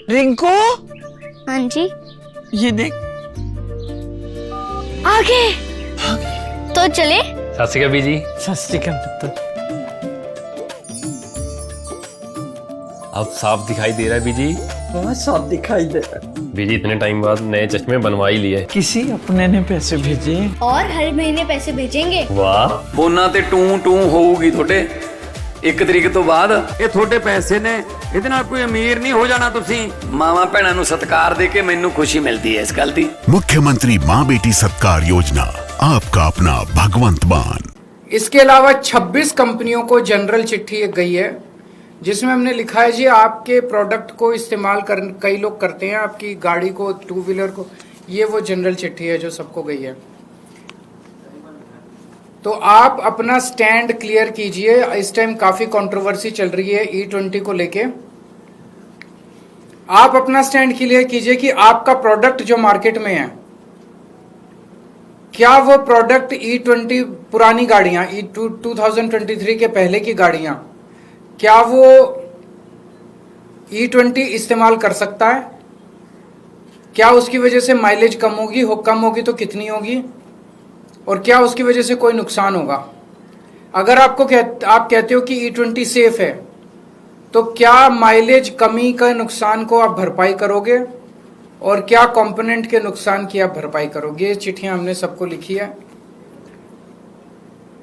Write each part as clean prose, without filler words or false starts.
रिंकू, हाँ जी। ये देख। आगे तो चले। सत श्री अकाल बीजी। सत श्री अकाल पुत्र। अब साफ दिखाई दे रहा है बीजी। बहुत साफ दिखाई दे रहा है। बीजी इतने टाइम बाद नए चश्मे बनवा ही लिए। किसी अपने ने पैसे भेजे और हर महीने पैसे भेजेंगे। वाह। ਬੋਨਾਂ ਤੇ ਟੂ ਟੂ ਹੋਊਗੀ ਤੁਹਾਡੇ 1 ਤਰੀਕ ਤੋਂ ਬਾਅਦ। ਇਹ ਤੁਹਾਡੇ ਪੈਸੇ ਨੇ, ਇਹਦੇ ਨਾਲ ਕੋਈ ਅਮੀਰ ਨਹੀਂ ਹੋ ਜਾਣਾ ਤੁਸੀਂ। ਮਾਵਾਂ ਭੈਣਾਂ ਨੂੰ ਸਤਿਕਾਰ ਦੇ ਕੇ ਮੈਨੂੰ ਖੁਸ਼ੀ ਮਿਲਦੀ ਹੈ ਇਸ ਗੱਲ ਦੀ। मुख्यमंत्री माँ बेटी सत्कार योजना, आपका अपना भगवंत मान। इसके अलावा 26 कंपनियों को जनरल चिट्ठी गई है जिसमें हमने लिखा है जी आपके प्रोडक्ट को इस्तेमाल कर कई लोग करते हैं, आपकी गाड़ी को, टू व्हीलर को। ये वो जनरल चिट्ठी है जो सबको गई है। तो आप अपना स्टैंड क्लियर कीजिए। इस टाइम काफी कंट्रोवर्सी चल रही है E20 को लेके। आप अपना स्टैंड क्लियर कीजिए कि आपका प्रोडक्ट जो मार्केट में है, क्या वो प्रोडक्ट E20 पुरानी गाड़ियां, 2023 के पहले की गाड़ियां, क्या वो E20 इस्तेमाल कर सकता है? क्या उसकी वजह से माइलेज कम होगी, कम होगी तो कितनी होगी, और क्या उसकी वजह से कोई नुकसान होगा? अगर आप कहते हो कि E20 सेफ है, तो क्या माइलेज कमी का नुकसान को आप भरपाई करोगे, और क्या कंपोनेंट के नुकसान की आप भरपाई करोगे? ये चिट्ठियां हमने सबको लिखी है।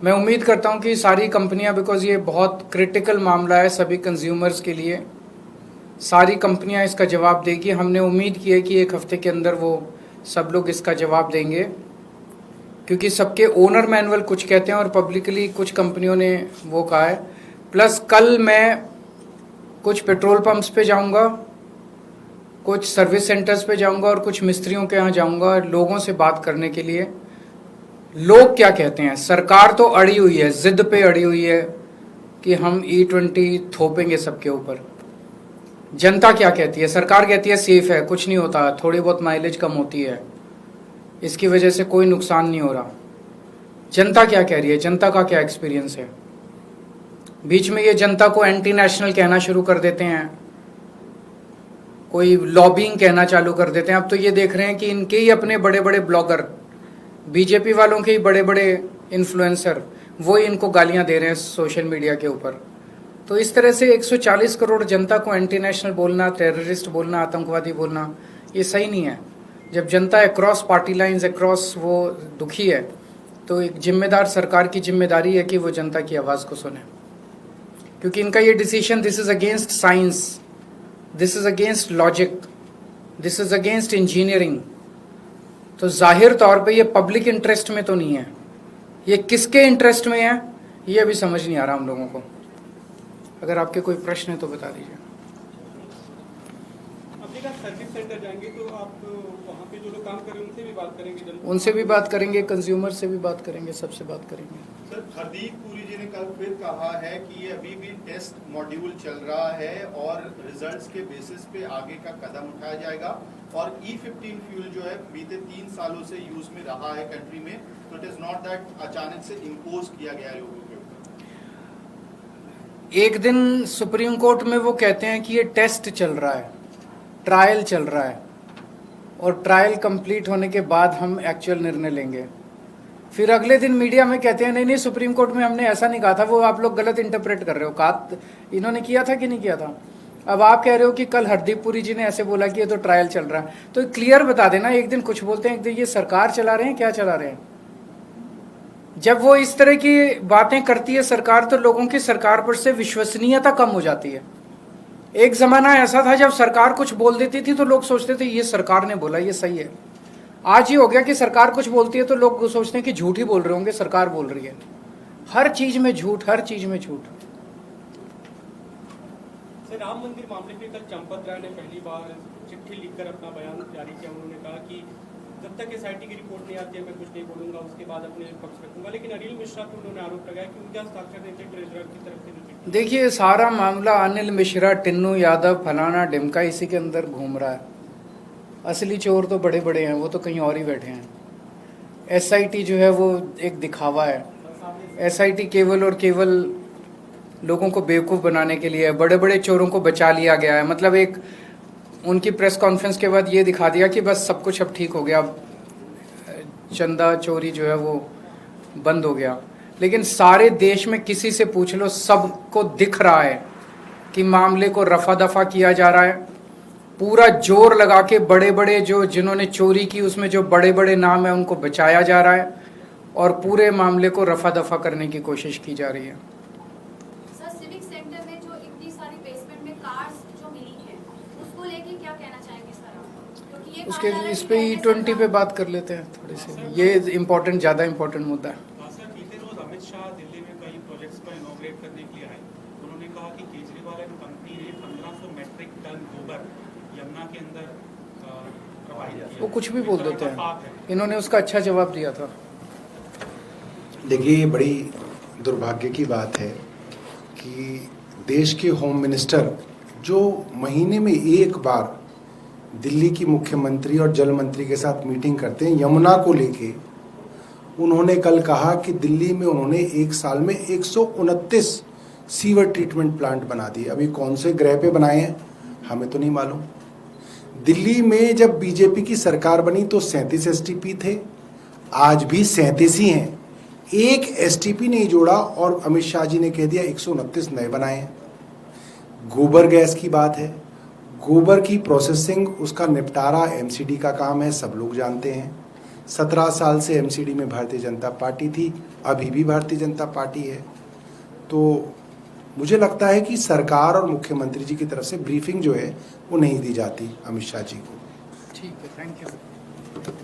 मैं उम्मीद करता हूं कि सारी कंपनियां, बिकॉज ये बहुत क्रिटिकल मामला है सभी कंज्यूमर्स के लिए, सारी कंपनियां इसका जवाब देगी। हमने उम्मीद की है कि 1 हफ्ते के अंदर वो सब लोग इसका जवाब देंगे, क्योंकि सबके ओनर मैनुअल कुछ कहते हैं और पब्लिकली कुछ कंपनियों ने वो कहा है। प्लस कल मैं कुछ पेट्रोल पंप्स पे जाऊंगा, कुछ सर्विस सेंटर्स पे जाऊंगा और कुछ मिस्त्रियों के यहाँ जाऊंगा लोगों से बात करने के लिए। लोग क्या कहते हैं? सरकार तो अड़ी हुई है, जिद पे अड़ी हुई है कि हम E20 थोपेंगे सबके ऊपर। जनता क्या कहती है? सरकार कहती है सेफ है, कुछ नहीं होता, थोड़ी बहुत माइलेज कम होती है, इसकी वजह से कोई नुकसान नहीं हो रहा। जनता क्या कह रही है? जनता का क्या एक्सपीरियंस है? बीच में ये जनता को एंटी नेशनल कहना शुरू कर देते हैं, कोई लॉबिंग कहना चालू कर देते हैं। अब तो ये देख रहे हैं कि इनके ही अपने बड़े बड़े ब्लॉगर, बीजेपी वालों के ही बड़े बड़े इन्फ्लुएंसर, वो ही इनको गालियां दे रहे हैं सोशल मीडिया के ऊपर। तो इस तरह से 140 करोड़ जनता को एंटी नेशनल बोलना, टेररिस्ट बोलना, आतंकवादी बोलना, ये सही नहीं है। जब जनता अक्रॉस पार्टी लाइंस, अक्रॉस वो दुखी है, तो एक जिम्मेदार सरकार की जिम्मेदारी है कि वो जनता की आवाज़ को सुने, क्योंकि इनका ये decision, this is against science, this is against logic, this is against engineering. तो जाहिर तौर पे ये पब्लिक इंटरेस्ट में तो नहीं है, ये किसके इंटरेस्ट में है ये अभी समझ नहीं आ रहा हम लोगों को। अगर आपके कोई प्रश्न है तो बता दीजिए। अपने का सर्विस सेंटर जाएंगे तो आप वहाँ पे जो लोग काम कर रहे हैं उनसे भी बात करेंगे? उनसे भी बात करेंगे, कंज्यूमर से भी बात करेंगे, सबसे बात करेंगे। सर, हरदीप पुरी जी ने कल फिर कहा है कि ये अभी भी टेस्ट मॉड्यूल चल रहा है और रिजल्ट्स के बेसिस पे आगे का कदम उठाया जाएगा, और E15 फ्यूल जो है बीते 3 सालों से यूज में रहा है कंट्री में, तो इट इज नॉट दैट अचानक से इम्पोज किया गया है लोगों के ऊपर। एक दिन सुप्रीम कोर्ट में वो कहते हैं कि ये टेस्ट चल रहा है, ट्रायल चल रहा है, और ट्रायल कंप्लीट होने के बाद हम एक्चुअल निर्णय लेंगे। फिर अगले दिन मीडिया में कहते हैं नहीं नहीं सुप्रीम कोर्ट में हमने ऐसा नहीं कहा था, वो आप लोग गलत इंटरप्रेट कर रहे हो। कहा इन्होंने किया था कि नहीं किया था? अब आप कह रहे हो कि कल हरदीप पुरी जी ने ऐसे बोला कि ये तो ट्रायल चल रहा है। तो क्लियर बता देना, एक दिन कुछ बोलते हैं, एक दिन ये सरकार चला रहे हैं, क्या चला रहे हैं? जब वो इस तरह की बातें करती है सरकार, तो लोगों की सरकार पर से विश्वसनीयता कम हो जाती है। एक जमाना ऐसा था जब सरकार कुछ बोल देती थी तो लोग सोचते थे ये सरकार ने बोला, ये सही है। आज ये हो गया कि सरकार कुछ बोलती है तो लोग सोचते हैं कि झूठ ही बोल रहे होंगे, सरकार बोल रही है। हर चीज में झूठ, हर चीज में झूठ। राम मंदिर मामले पे कल चंपत राय ने पहली बार चिट्ठी लिखकर अपना बयान जारी किया। उन्होंने कहा कि जब तक SIT की रिपोर्ट नहीं आती है मैं कुछ नहीं बोलूंगा, उसके बाद अपने पक्ष रखूंगा। लेकिन अनिल मिश्रा पर उन्होंने आरोप लगाया कि उनके हस्ताक्षर नहीं थे ट्रेजरर की तरफ से। देखिए सारा मामला अनिल मिश्रा, टिन्नू यादव, फलाना ढिमका, इसी के अंदर घूम रहा है। असली चोर तो बड़े बड़े हैं, वो तो कहीं और ही बैठे हैं। SIT जो है वो एक दिखावा है। SIT केवल और केवल लोगों को बेवकूफ़ बनाने के लिए, बड़े बड़े चोरों को बचा लिया गया है। मतलब एक उनकी प्रेस कॉन्फ्रेंस के बाद ये दिखा दिया कि बस सब कुछ अब ठीक हो गया, अब चंदा चोरी जो है वो बंद हो गया। लेकिन सारे देश में किसी से पूछ लो, सबको दिख रहा है कि मामले को रफा दफा किया जा रहा है। पूरा जोर लगा के बड़े बड़े जो जिन्होंने चोरी की उसमें जो बड़े बड़े नाम है उनको बचाया जा रहा है और पूरे मामले को रफा दफा करने की कोशिश की जा रही है। सर, सिविक सेंटर में जो इतनी सारी बेसमेंट में कार्स जो मिली है उसको लेके क्या कहना चाहेंगे सर आप? क्योंकि ये उसके कहा जा इस रहा पे है कि E20 पे बात कर लेते हैं थोड़ी सी, ये इम्पोर्टेंट, ज़्यादा इम्पोर्टेंट मुद्दा है। सर, बीते रोज अमित शाह दिल्ली में कई प्रोजेक्ट्स को इनॉग्रेट करने के लिए आए। उन्होंने कहा कि केजरीवाल एंड कंपनी ने 1500 मेट्रिक टन गोबर यमुना के अंदर प्रवाहित किया। वो कुछ भी बोल इस तरह देते का हैं, पाप है। इन्होंने उसका अच्छा जवाब दिया था। देखिए, ये बड़ी दुर्भाग्य की बात है कि देश के होम मिनिस्टर जो महीने में एक बार दिल्ली की मुख्यमंत्री और जल मंत्री के साथ मीटिंग करते हैं यमुना को लेके, उन्होंने कल कहा कि दिल्ली में उन्होंने एक साल में 129 सीवर ट्रीटमेंट प्लांट बना दिए। अभी कौन से ग्रह पे बनाए हैं हमें तो नहीं मालूम। दिल्ली में जब बीजेपी की सरकार बनी तो 37 एसटीपी थे, आज भी 37 ही हैं। एक एसटीपी नहीं जोड़ा और अमित शाह जी ने कह दिया 129 नए बनाए हैं। गोबर गैस की बात है, गोबर की प्रोसेसिंग, उसका निपटारा एमसीडी का काम है, सब लोग जानते हैं। 17 साल से एमसीडी में भारतीय जनता पार्टी थी, अभी भी भारतीय जनता पार्टी है। तो मुझे लगता है कि सरकार और मुख्यमंत्री जी की तरफ से ब्रीफिंग जो है वो नहीं दी जाती अमित शाह जी को। ठीक है, थैंक यू।